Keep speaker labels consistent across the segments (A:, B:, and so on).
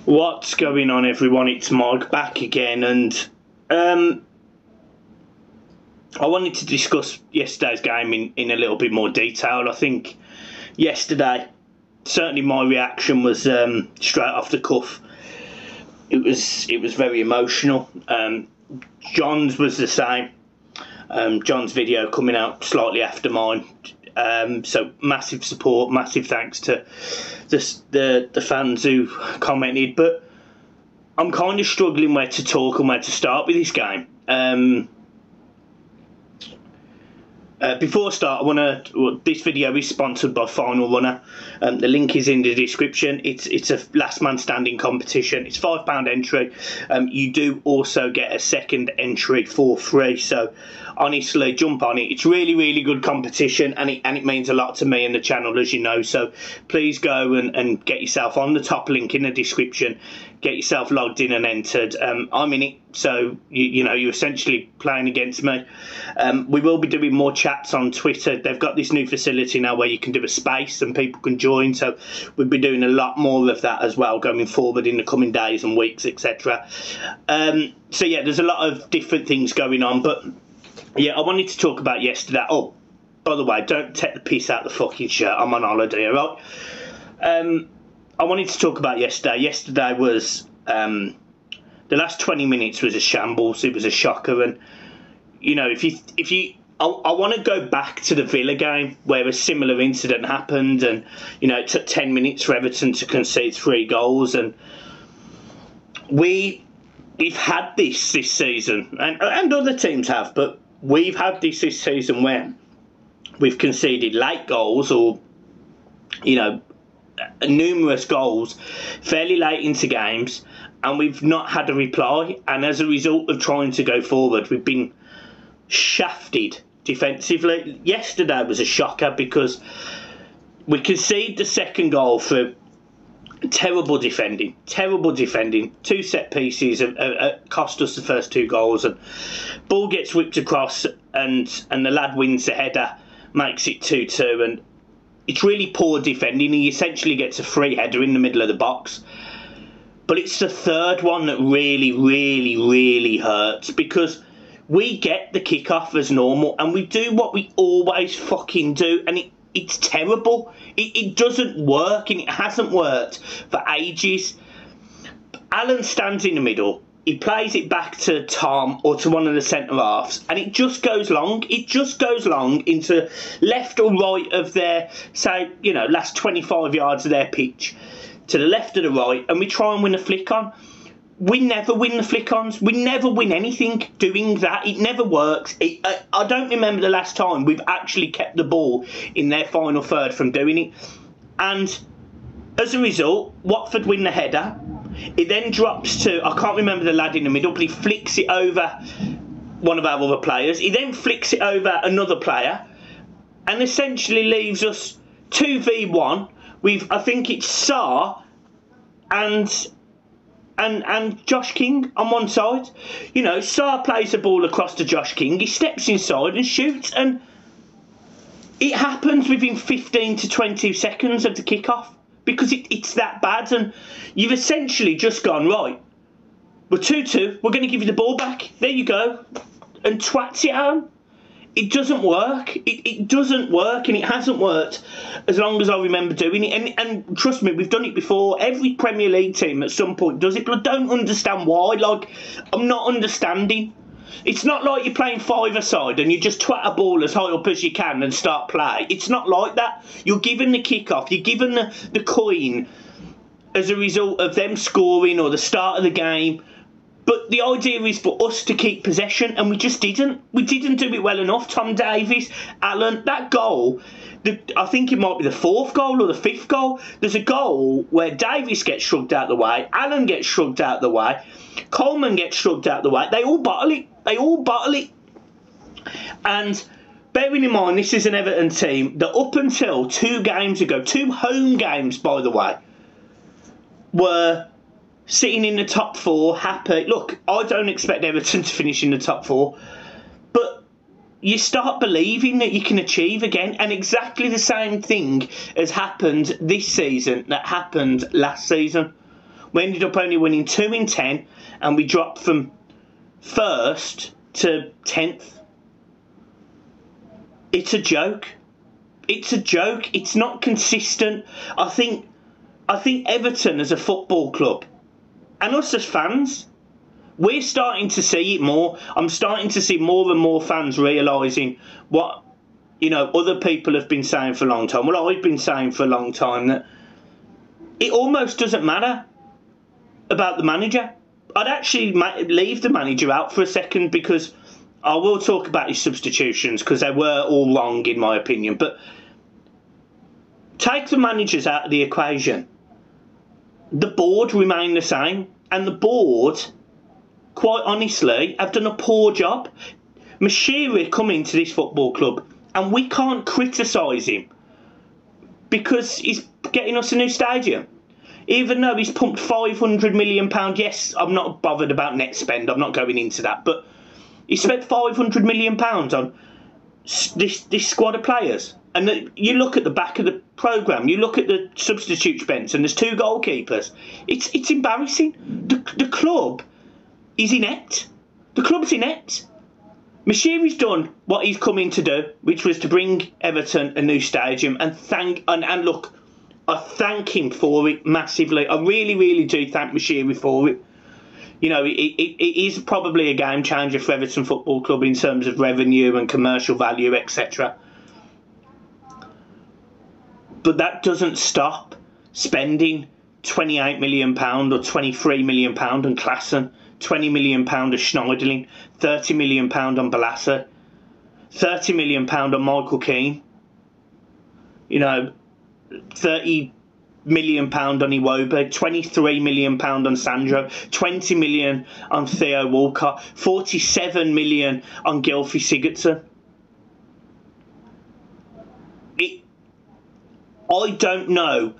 A: What's going on, everyone? It's Mike back again, and I wanted to discuss yesterday's game in a little bit more detail. I think yesterday, certainly my reaction was straight off the cuff. It was very emotional. John's was the same. John's video coming out slightly after mine. So massive support, massive thanks to the fans who commented. But I'm kind of struggling where to talk and where to start with this game. Before I start, this video is sponsored by Final Runner. The link is in the description. It's a last man standing competition. It's £5 entry. You do also get a second entry for free. So honestly, jump on it. It's really good competition, and it means a lot to me and the channel, as you know. So please go and get yourself on the top link in the description. Get yourself logged in and entered. I'm in it, so you know, you're essentially playing against me. We will be doing more chats on Twitter. They've got this new facility now where you can do a space and people can join, so we'll be doing a lot more of that as well going forward in the coming days and weeks, etc. So yeah, there's a lot of different things going on, but yeah, I wanted to talk about yesterday. Oh, by the way, don't take the piss out of the fucking shirt. I'm on holiday, all right? I wanted to talk about yesterday. Yesterday was the last 20 minutes was a shambles. It was a shocker, and you know, I want to go back to the Villa game where a similar incident happened, and you know, it took 10 minutes for Everton to concede 3 goals, and we've had this season, and other teams have, but we've had this season where we've conceded late goals, or you know, numerous goals fairly late into games, and we've not had a reply, and as a result of trying to go forward, we've been shafted defensively. Yesterday was a shocker because we conceded the second goal for terrible defending. 2 set pieces cost us the first 2 goals, and ball gets whipped across, and the lad wins the header, makes it 2-2, and it's really poor defending. He essentially gets a free header in the middle of the box. But it's the third one that really hurts, because we get the kick-off as normal and we do what we always fucking do, and it's terrible. It doesn't work, and it hasn't worked for ages. Alan stands in the middle. He plays it back to Tom or to one of the centre-halves, and it just goes long. It just goes long into left or right of their, say, you know, last 25 yards of their pitch, to the left or the right, and we try and win a flick-on. We never win the flick-ons. We never win anything doing that. It never works. I don't remember the last time we've actually kept the ball in their final third from doing it. And as a result, Watford win the header. It then drops to, I can't remember the lad in the middle, but he flicks it over one of our other players. He then flicks it over another player, and essentially leaves us 2v1 with, I think it's Sarr and Josh King on one side. You know, Sarr plays the ball across to Josh King. He steps inside and shoots, and it happens within 15 to 20 seconds of the kickoff. Because it's that bad, and you've essentially just gone, right, we're 2-2, we're going to give you the ball back, there you go, and twats it home. It doesn't work. It doesn't work, and it hasn't worked as long as I remember doing it. And trust me, we've done it before. Every Premier League team at some point does it, but I don't understand why. Like, I'm not understanding. It's not like you're playing 5-a-side and you just twat a ball as high up as you can and start play. It's not like that. You're given the kick-off, you're given the coin as a result of them scoring or the start of the game. But the idea is for us to keep possession, and we just didn't. We didn't do it well enough. Tom Davies, Alan, that goal, I think it might be the 4th goal or the 5th goal. There's a goal where Davies gets shrugged out the way, Alan gets shrugged out the way, Coleman gets shrugged out the way. They all bottle it. They all bottle it. And bearing in mind, this is an Everton team that up until 2 games ago, 2 home games, by the way, were sitting in the top 4, happy. Look, I don't expect Everton to finish in the top 4, but you start believing that you can achieve again, and exactly the same thing has happened this season that happened last season. We ended up only winning 2 in 10, and we dropped from 1st to 10th. It's a joke. It's a joke. It's not consistent. I think Everton as a football club, and us as fans, we're starting to see it more. I'm starting to see more and more fans realising what, other people have been saying for a long time. Well, I've been saying for a long time that it almost doesn't matter about the manager. I'd actually leave the manager out for a second, because I will talk about his substitutions, because they were all wrong in my opinion. But take the managers out of the equation. The board remain the same, and the board, quite honestly, have done a poor job. Moshiri come into this football club, and we can't criticise him because he's getting us a new stadium. Even though he's pumped £500 million, yes, I'm not bothered about net spend, I'm not going into that, but he spent £500 million on this squad of players. And you look at the back of the programme, you look at the substitute bench, and there's 2 goalkeepers. It's embarrassing. The club is inept. The club's inept. Moshiri's done what he's come in to do, which was to bring Everton a new stadium, and look, I thank him for it massively. I really, really do thank Moshiri for it. It is probably a game changer for Everton Football Club in terms of revenue and commercial value, etc. But that doesn't stop spending £28 million or £23 million on Klassen, £20 million on Schneiderlin, £30 million on Balassi, £30 million on Michael Keane, £30 million on Iwobi, £23 million on Sandro, £20 million on Theo Walcott, £47 million on Gylfi Sigurdsson. I don't know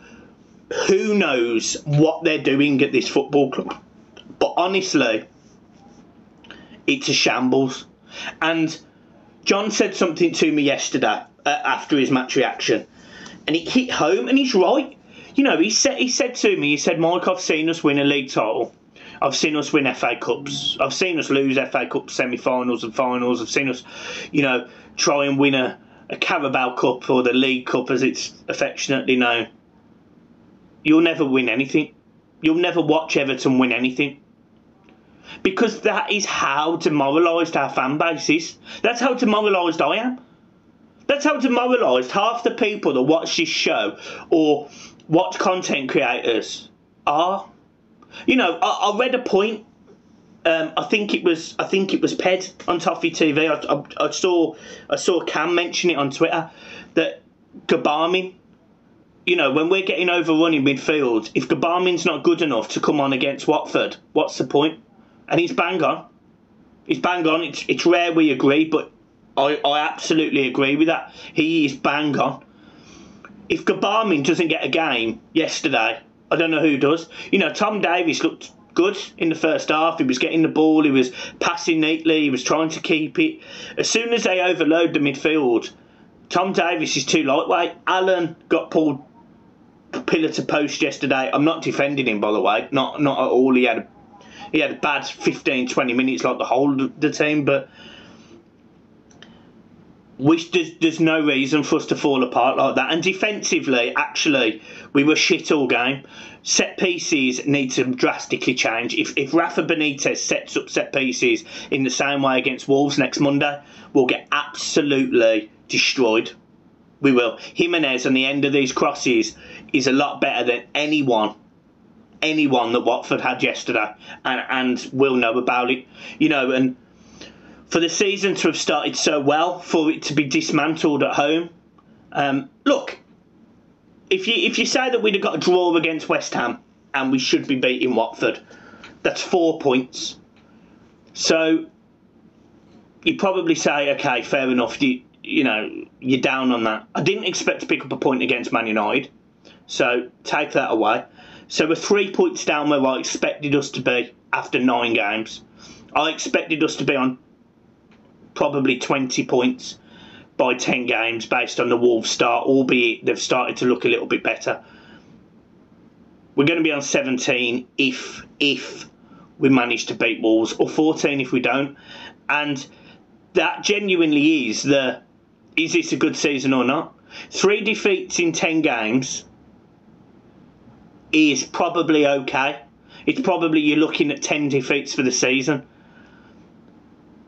A: who knows what they're doing at this football club, but honestly, it's a shambles. And John said something to me yesterday after his match reaction, and it hit home, and he's right. He said to me, Mike, I've seen us win a league title. I've seen us win FA Cups. I've seen us lose FA Cup semi-finals and finals. I've seen us, try and win a Carabao Cup, or the League Cup as it's affectionately known. You'll never win anything. You'll never watch Everton win anything. Because that is how demoralised our fan base is. That's how demoralised I am. That's how demoralised half the people that watch this show or watch content creators are. I read a point. I think it was Ped on Toffee TV. I saw Cam mention it on Twitter that Gbamin, when we're getting overrun in midfield, if Gbamin's not good enough to come on against Watford, what's the point? And he's bang on. He's bang on. It's rare we agree, but I absolutely agree with that. He is bang on. If Gbamin doesn't get a game yesterday, I don't know who does. Tom Davies looked good in the first half. He was getting the ball, he was passing neatly, he was trying to keep it. As soon as they overload the midfield, Tom Davies is too lightweight. Allen got pulled pillar to post yesterday. I'm not defending him, by the way, not at all. He had a bad 15-20 minutes like the whole of the team, but there's no reason for us to fall apart like that. And defensively, actually, we were shit all game. Set pieces need to drastically change. If Rafa Benitez sets up set pieces in the same way against Wolves next Monday, we'll get absolutely destroyed. We will. Jimenez on the end of these crosses is a lot better than anyone that Watford had yesterday, and we'll know about it. And for the season to have started so well, for it to be dismantled at home. Look, if you say that we'd have got a draw against West Ham and we should be beating Watford, that's 4 points. So you probably say, okay, fair enough, you're down on that. I didn't expect to pick up a point against Man United, so take that away. So we're 3 points down where I expected us to be after 9 games. I expected us to be on probably 20 points by 10 games based on the Wolves start, albeit they've started to look a little bit better. we're going to be on 17 if we manage to beat Wolves, or 14 if we don't. And that genuinely is this a good season or not? 3 defeats in 10 games is probably okay. It's probably, you're looking at 10 defeats for the season.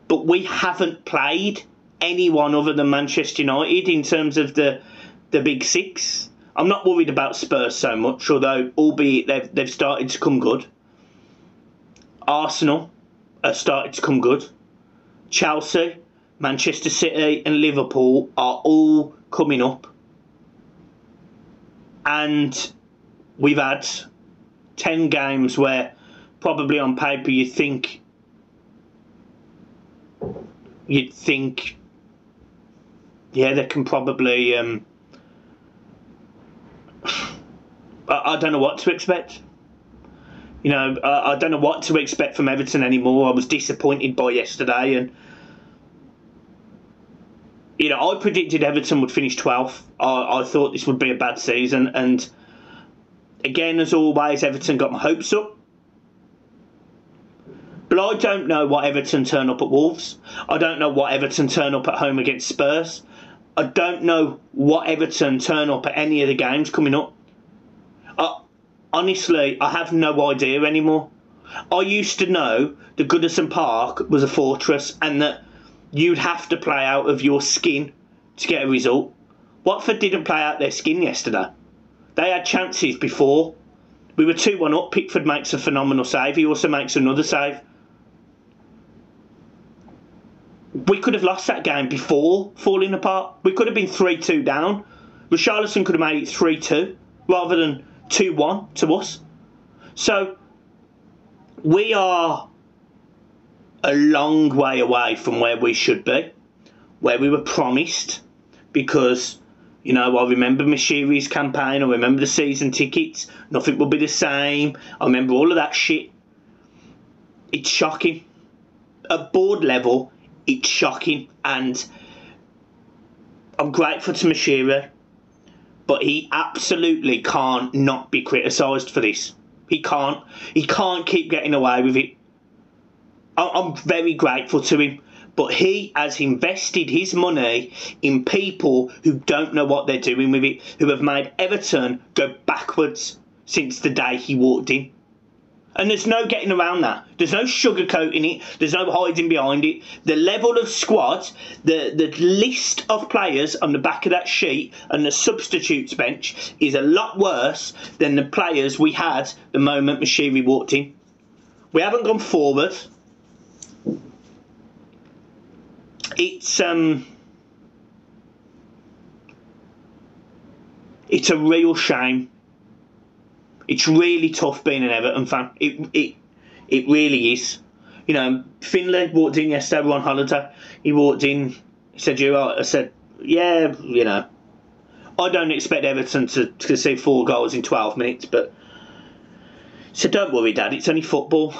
A: But we haven't played anyone other than Manchester United in terms of the big 6. I'm not worried about Spurs so much, although albeit they've started to come good. Arsenal have started to come good. Chelsea, Manchester City and Liverpool are all coming up. And we've had 10 games where probably on paper you'd think, yeah, they can probably, I don't know what to expect. You know, I don't know what to expect from Everton anymore. I was disappointed by yesterday, and you know, I predicted Everton would finish 12th. I thought this would be a bad season, and again, as always, Everton got my hopes up. But I don't know what Everton turn up at Wolves. I don't know what Everton turn up at home against Spurs. I don't know what Everton turn up at any of the games coming up. Honestly, I have no idea anymore. I used to know that Goodison Park was a fortress and that you'd have to play out of your skin to get a result. Watford didn't play out their skin yesterday. They had chances before. We were 2-1 up. Pickford makes a phenomenal save. He also makes another save. We could have lost that game before falling apart. We could have been 3-2 down. Richarlison could have made it 3-2 rather than 2-1 to us. So we are a long way away from where we should be, where we were promised, because, you know, I remember Mashiri's campaign, I remember the season tickets, nothing will be the same, I remember all of that shit. It's shocking. At board level, it's shocking, and I'm grateful to Mashiri, but he absolutely can't not be criticised for this. He can't keep getting away with it. I'm very grateful to him, but he has invested his money in people who don't know what they're doing with it, who have made Everton go backwards since the day he walked in. And there's no getting around that. There's no sugarcoating it. There's no hiding behind it. The level of squad, the list of players on the back of that sheet and the substitutes bench is a lot worse than the players we had the moment Mashiri walked in. We haven't gone forward. It's a real shame. It's really tough being an Everton fan. It really is. You know, Finlay walked in yesterday, we were on holiday. He walked in, he said, "You right?" I said, "Yeah, you know, I don't expect Everton to see 4 goals in 12 minutes, but..." He said, "Don't worry, Dad, it's only football."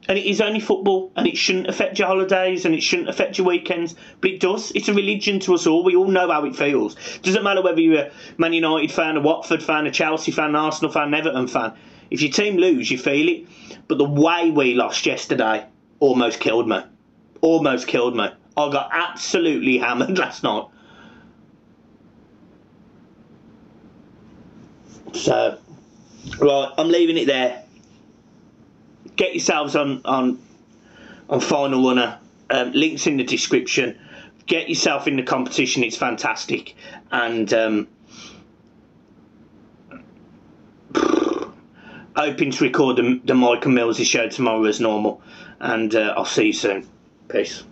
A: And it is only football, and it shouldn't affect your holidays, and it shouldn't affect your weekends, but it does. It's a religion to us all. We all know how it feels. It doesn't matter whether you're a Man United fan, a Watford fan, a Chelsea fan, an Arsenal fan, an Everton fan. If your team lose, you feel it. But the way we lost yesterday almost killed me. Almost killed me. I got absolutely hammered last night. So, right, I'm leaving it there. Get yourselves on Final Runner. Links in the description. Get yourself in the competition. It's fantastic. And hoping to record the Mike and Millsy show tomorrow as normal. And I'll see you soon. Peace.